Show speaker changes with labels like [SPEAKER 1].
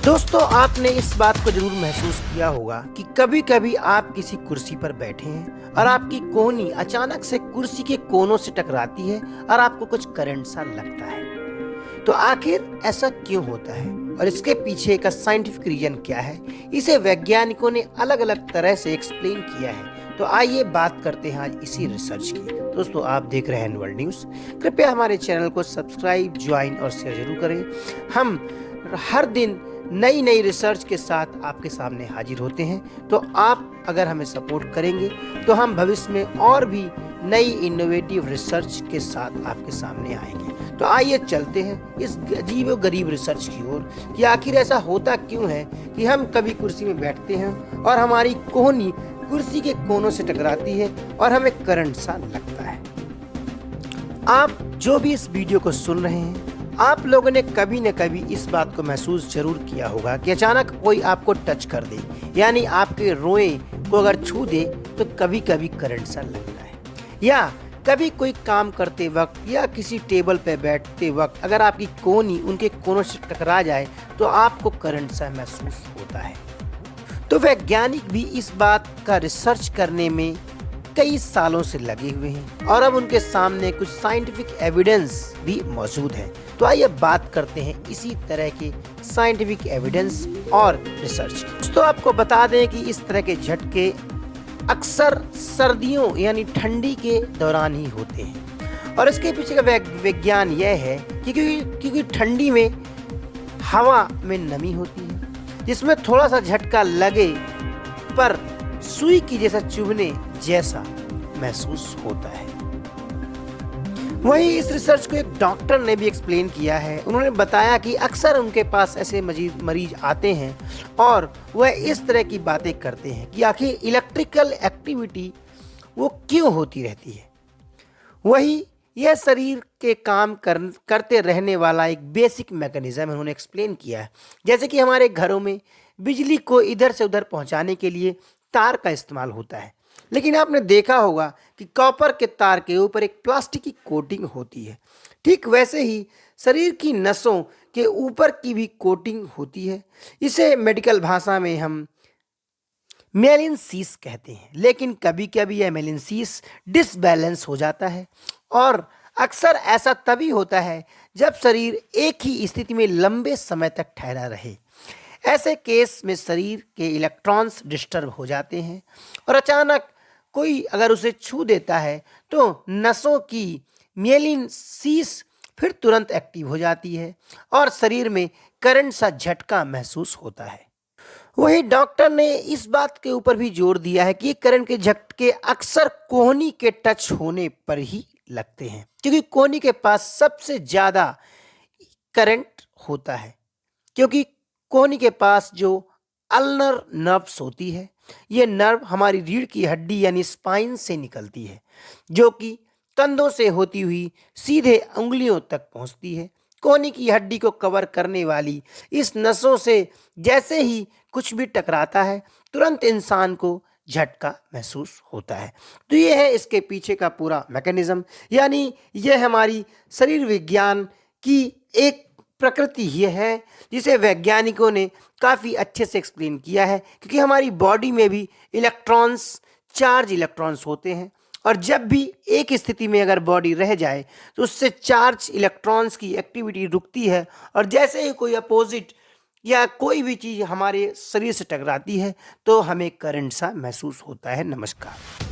[SPEAKER 1] दोस्तों, आपने इस बात को जरूर महसूस किया होगा कि कभी कभी आप किसी कुर्सी पर बैठे हैं और आपकी कोहनी अचानक से कुर्सी के कोनों से टकराती है और आपको कुछ करंट सा लगता है। तो आखिर ऐसा क्यों होता है और इसके पीछे का साइंटिफिक रीजन क्या है, इसे वैज्ञानिकों ने अलग अलग तरह से एक्सप्लेन किया है। तो आइए बात करते हैं आज इसी रिसर्च की। दोस्तों, आप देख रहे हैं वर्ल्ड न्यूज़। कृपया हमारे चैनल को सब्सक्राइब, ज्वाइन और शेयर जरूर करें। हम हर दिन नई नई रिसर्च के साथ आपके सामने हाजिर होते हैं। तो आप अगर हमें सपोर्ट करेंगे तो हम भविष्य में और भी नई इनोवेटिव रिसर्च के साथ आपके सामने आएंगे। तो आइए चलते हैं इस अजीब व गरीब रिसर्च की ओर कि आखिर ऐसा होता क्यों है कि हम कभी कुर्सी में बैठते हैं और हमारी कोहनी कुर्सी के कोनों से टकराती है और हमें करंट सा लगता है। आप जो भी इस वीडियो को सुन रहे हैं, आप लोगों ने कभी न कभी इस बात को महसूस जरूर किया होगा कि अचानक कोई आपको टच कर दे, यानी आपके रोए को अगर छू दे तो कभी कभी करंट सा लगता है। या कभी कोई काम करते वक्त या किसी टेबल पर बैठते वक्त अगर आपकी कोहनी उनके कोनों से टकरा जाए तो आपको करंट सा महसूस होता है। तो वैज्ञानिक भी इस बात का रिसर्च करने में कई सालों से लगे हुए हैं और अब उनके सामने कुछ साइंटिफिक एविडेंस भी मौजूद है। तो आइए बात करते हैं इसी तरह के साइंटिफिक एविडेंस और रिसर्च। तो आपको बता दें कि इस तरह के झटके अक्सर सर्दियों यानी ठंडी के दौरान ही होते हैं और इसके पीछे का विज्ञान यह है कि क्योंकि ठंडी में हवा में नमी होती है जिसमें थोड़ा सा झटका लगे पर सुई की जैसा चुभने जैसा महसूस होता है। वहीं इस रिसर्च को एक डॉक्टर ने भी एक्सप्लेन किया है। उन्होंने बताया कि अक्सर उनके पास ऐसे मरीज आते हैं और वह इस तरह की बातें करते हैं कि आखिर इलेक्ट्रिकल एक्टिविटी वो क्यों होती रहती है। वही यह शरीर के काम करते रहने वाला एक बेसिक मैकेनिज्म उन्होंने एक्सप्लेन किया है। जैसे कि हमारे घरों में बिजली को इधर से उधर पहुंचाने के लिए तार का इस्तेमाल होता है, लेकिन आपने देखा होगा कि कॉपर के तार के ऊपर एक प्लास्टिक की कोटिंग होती है। ठीक वैसे ही शरीर की नसों के ऊपर की भी कोटिंग होती है। इसे मेडिकल भाषा में हम मेलिनसीस कहते हैं, लेकिन कभी कभी यह मेलिनसीस डिसबैलेंस हो जाता है और अक्सर ऐसा तभी होता है जब शरीर एक ही स्थिति में लंबे समय तक ठहरा रहे। ऐसे केस में शरीर के इलेक्ट्रॉन्स डिस्टर्ब हो जाते हैं और अचानक कोई अगर उसे छू देता है तो नसों की मेलिनसीस फिर तुरंत एक्टिव हो जाती है और शरीर में करंट सा झटका महसूस होता है। वही डॉक्टर ने इस बात के ऊपर भी जोर दिया है कि करंट के झटके अक्सर कोहनी के टच होने पर ही लगते हैं, क्योंकि कोहनी के पास सबसे ज़्यादा करंट होता है। क्योंकि कोहनी के पास जो अल्नर नर्व्स होती है, ये नर्व हमारी रीढ़ की हड्डी यानी स्पाइन से निकलती है, जो कि कंधों से होती हुई सीधे उंगलियों तक पहुंचती है। कोहनी की हड्डी को कवर करने वाली इस नसों से जैसे ही कुछ भी टकराता है तुरंत इंसान को झटका महसूस होता है। तो ये है इसके पीछे का पूरा मैकेनिज्म, यानी यह हमारी शरीर विज्ञान की एक प्रकृति ही है जिसे वैज्ञानिकों ने काफ़ी अच्छे से एक्सप्लेन किया है। क्योंकि हमारी बॉडी में भी चार्ज इलेक्ट्रॉन्स होते हैं और जब भी एक स्थिति में अगर बॉडी रह जाए तो उससे चार्ज इलेक्ट्रॉन्स की एक्टिविटी रुकती है और जैसे ही कोई अपोजिट या कोई भी चीज़ हमारे शरीर से टकराती है तो हमें करंट सा महसूस होता है। नमस्कार।